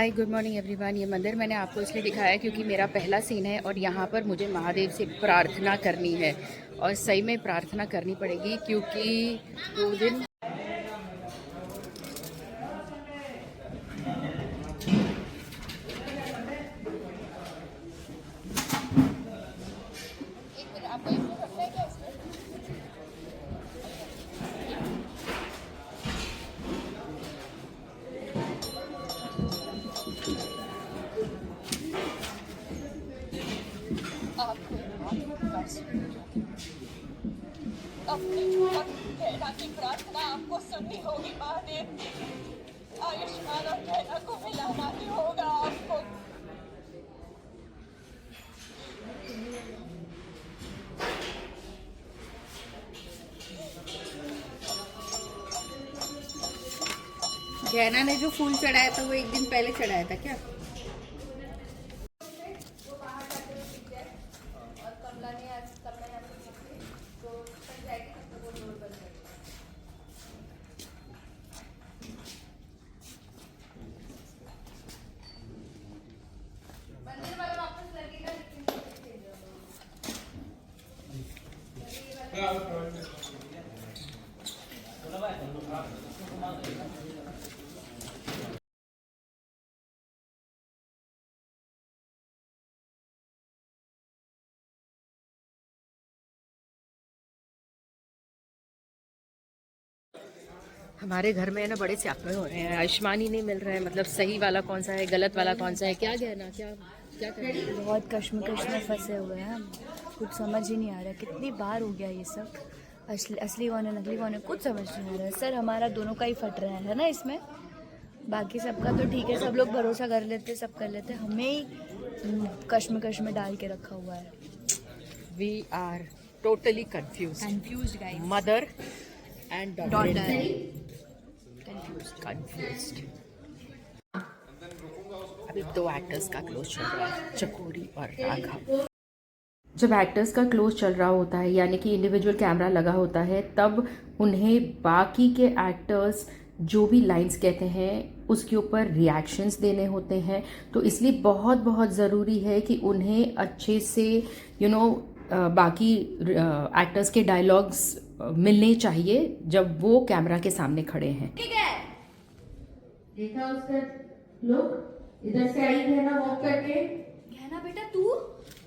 Hi good morning everyone. ये मंदिर मैंने आपको इसलिए दिखाया क्योंकि मेरा पहला सीन है और यहाँ पर मुझे महादेव से प्रार्थना करनी है और सही में प्रार्थना करनी पड़ेगी क्योंकि 2 दिन अपनी कहना की प्रार्थना आपको सुननी होगी। महादेव आयुष्मान और कहना को मिलाना ही होगा आपको। गहना ने जो फूल चढ़ाया था वो एक दिन पहले चढ़ाया था क्या? हमारे घर में है ना बड़े स्यापे हो रहे हैं। आयुष्मान ही नहीं मिल रहा है, मतलब सही वाला कौन सा है, गलत वाला कौन सा है, क्या गहना क्या क्या करें? बहुत कश्मकश में फंसे हुए हैं हम। कुछ समझ ही नहीं आ रहा कितनी बार हो गया ये सब। असली कौन है नकली कौन है कुछ समझ नहीं आ रहा है। सर हमारा दोनों का ही फट रहा है ना इसमें। बाकी सबका तो ठीक है, सब लोग भरोसा कर लेते, सब कर लेते, हमें ही कश्मकश में डाल के रखा हुआ है। We are totally confuse guys. Mother and daughter confused. अभी 2 एक्टर्स का क्लोज चल रहा है, चकोरी और राघव। जब एक्टर्स का क्लोज चल रहा होता है यानी कि इंडिविजुअल कैमरा लगा होता है, तब उन्हें बाकी के एक्टर्स जो भी लाइंस कहते हैं उसके ऊपर रिएक्शंस देने होते हैं। तो इसलिए बहुत बहुत ज़रूरी है कि उन्हें अच्छे से बाकी एक्टर्स के डायलॉग्स मिलने चाहिए जब वो कैमरा के सामने खड़े हैं। ठीक है, देखा उसका लुक, इधर से आई है ना वॉक करके। कहना बेटा तू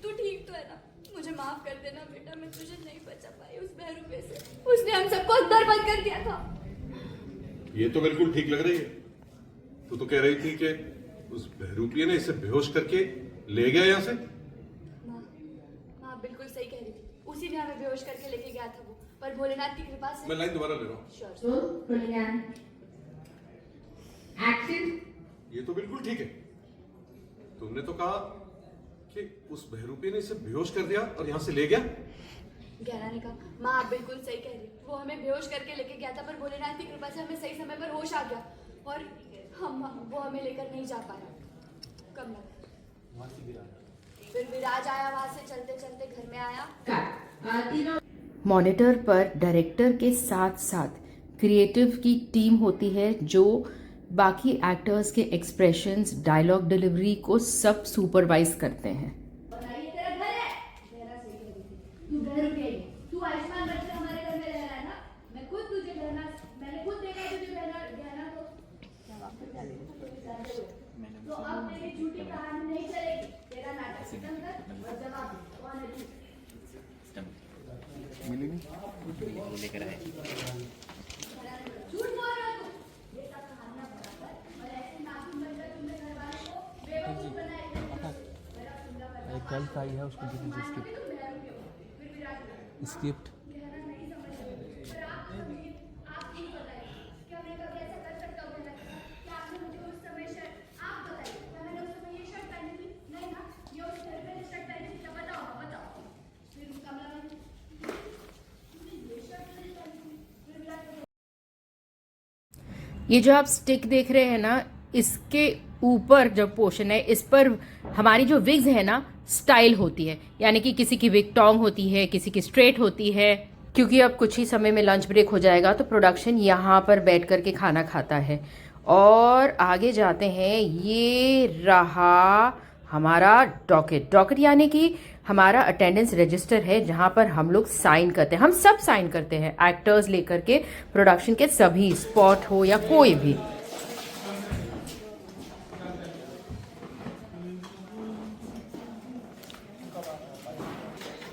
ठीक तो है ना? मुझे माफ कर देना बेटा, मैं तुझे नहीं बचा पाई उस बहरूपे से। उसने हम सबको अंदर बंद कर दिया था। ये तो बिल्कुल ठीक लग रही है। तू तो कह रही थी कि उस बहरूपिये ने इसे बेहोश करके ले गया यहाँ से। माँ बिल्कुल सही कह रही थी, उसी ने हमें बेहोश करके लेके गया था वो, पर भोलेनाथ की कृपा से। मैं लाइन दोबारा ले रहा हूँ। सुन एक्शन। ये तो बिल्कुल ठीक है। तुमने तो कहा कि उस बहरूपिये ने इसे बेहोश कर दिया और यहाँ से ले गया। गहना ने कहा माँ आप बिल्कुल सही कह रही, वो हमें बेहोश करके लेके गया था, पर भोलेनाथ की कृपा से हमें सही समय पर होश आ गया और वो हमें लेकर नहीं जा पाया। कब लगा फिर विराज आया, वहां से चलते चलते घर में आया। मॉनिटर पर डायरेक्टर के साथ साथ क्रिएटिव की टीम होती है जो बाकी एक्टर्स के एक्सप्रेशंस, डायलॉग डिलीवरी को सब सुपरवाइज करते हैं। तू घर पे आई, तू आयुष्मान बन के हमारे घर में रह रहा है ना? मैं खुद तुझे मैंने खुद देखा तुझे गहना को। तो अब मेरी झूठी कहानी नहीं चलेगी, तेरा नाटक खत्म कर और जवाब दे, कौन है तू? मिलेगी लेकर आए। झूठ बोल रहा है तू। ये सब कहानियां बनाकर और ऐसे नाटक बनकर तुमने घर वालों को बेवकूफ बनाया। एक कल आई है उसको स्क्रिप्ट ये जो आप स्टिक देख रहे हैं ना, इसके ऊपर जो पोर्शन है इस पर हमारी जो विग्स है ना स्टाइल होती है, यानी कि किसी की विग टॉन्ग होती है, किसी की स्ट्रेट होती है। क्योंकि अब कुछ ही समय में लंच ब्रेक हो जाएगा तो प्रोडक्शन यहाँ पर बैठ कर के खाना खाता है और आगे जाते हैं। ये रहा हमारा डॉकेट यानी कि हमारा अटेंडेंस रजिस्टर है, जहाँ पर हम लोग साइन करते हैं। हम सब साइन करते हैं, एक्टर्स लेकर के प्रोडक्शन के सभी, स्पॉट हो या कोई भी।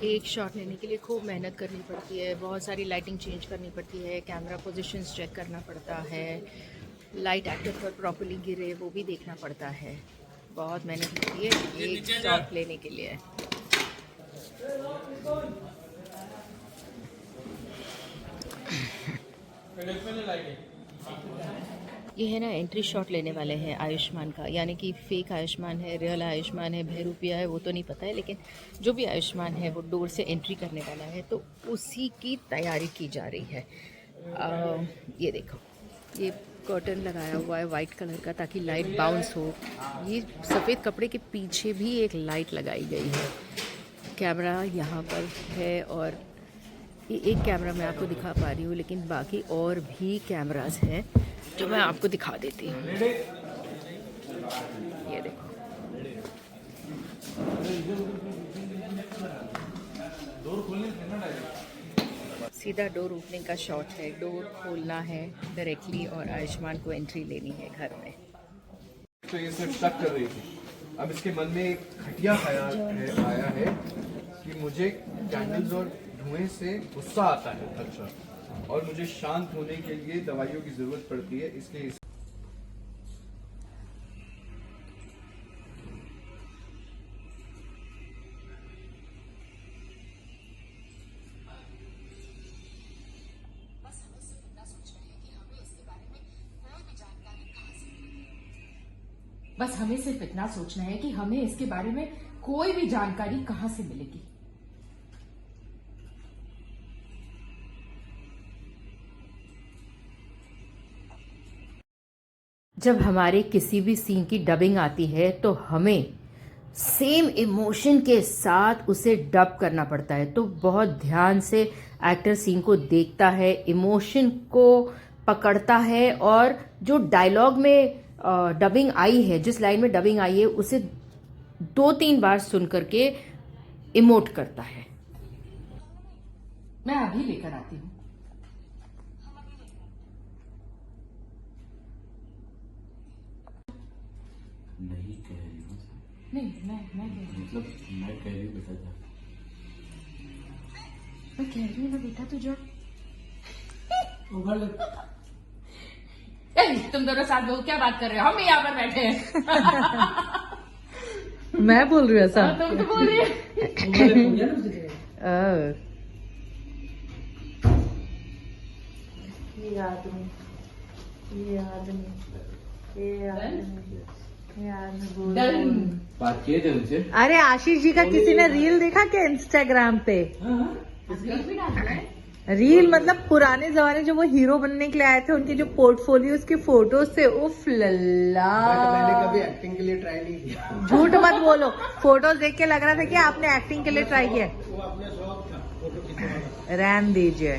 एक शॉट लेने के लिए खूब मेहनत करनी पड़ती है, बहुत सारी लाइटिंग चेंज करनी पड़ती है, कैमरा पोजीशंस चेक करना पड़ता है, लाइट एक्टर पर प्रॉपर्ली गिरे वो भी देखना पड़ता है। बहुत मेहनत होती है एक शॉट लेने के लिए। ये है ना, एंट्री शॉट लेने वाले हैं आयुष्मान का, यानी कि फेक आयुष्मान है, रियल आयुष्मान है, भैरूपिया है, वो तो नहीं पता है, लेकिन जो भी आयुष्मान है वो डोर से एंट्री करने वाला है, तो उसी की तैयारी की जा रही है। ये देखो, ये कर्टन लगाया हुआ है वाइट कलर का ताकि लाइट बाउंस हो। ये सफ़ेद कपड़े के पीछे भी एक लाइट लगाई गई है। कैमरा यहाँ पर है, और ये एक कैमरा मैं आपको दिखा पा रही हूँ, लेकिन बाकी और भी कैमरास हैं जो मैं आपको दिखा देती हूँ। ये देखो, सीधा डोर ओपनिंग का शॉट है। डोर खोलना है डायरेक्टली और आयुष्मान को एंट्री लेनी है घर में। तो ये सिर्फ शक कर रही थी। अब इसके मन में एक घटिया ख्याल आया है कि मुझे कैंडल्स और धुएं से गुस्सा आता है अच्छा, और मुझे शांत होने के लिए दवाइयों की जरूरत पड़ती है, इसलिए बस हमें सिर्फ इतना सोचना है कि हमें इसके बारे में कोई भी जानकारी कहां से मिलेगी। जब हमारे किसी भी सीन की डबिंग आती है तो हमें सेम इमोशन के साथ उसे डब करना पड़ता है, तो बहुत ध्यान से एक्टर सीन को देखता है, इमोशन को पकड़ता है, और जो डायलॉग में डबिंग आई है, जिस लाइन में डबिंग आई है, उसे 2-3 बार सुन करके इमोट करता है। मैं अभी लेकर आती हूँ। नहीं कह रही हूँ। नहीं, मैं मतलब मैं कह रही हूँ बेटा जा। मैं कह रही हूँ ना बेटा, तू जो तुम दोनों साथ बहुत क्या बात कर रहे हो? हम यहाँ पर बैठे हैं। मैं बोल रही हूँ ऐसा? तुम तो बोल रही है। ये आदमी बात किए थे उनसे। अरे आशीष जी का किसी ने रील देखा क्या इंस्टाग्राम पे? रील मतलब पुराने जमाने जो वो हीरो बनने के लिए आए थे, उनके जो पोर्टफोलियो के फोटोज थे, उफ लल्ला। मैंने कभी एक्टिंग के लिए ट्राई नहीं किया। झूठ मत बोलो, फोटोज देख के लग रहा था कि आपने एक्टिंग के लिए ट्राई किया। रहने दीजिए।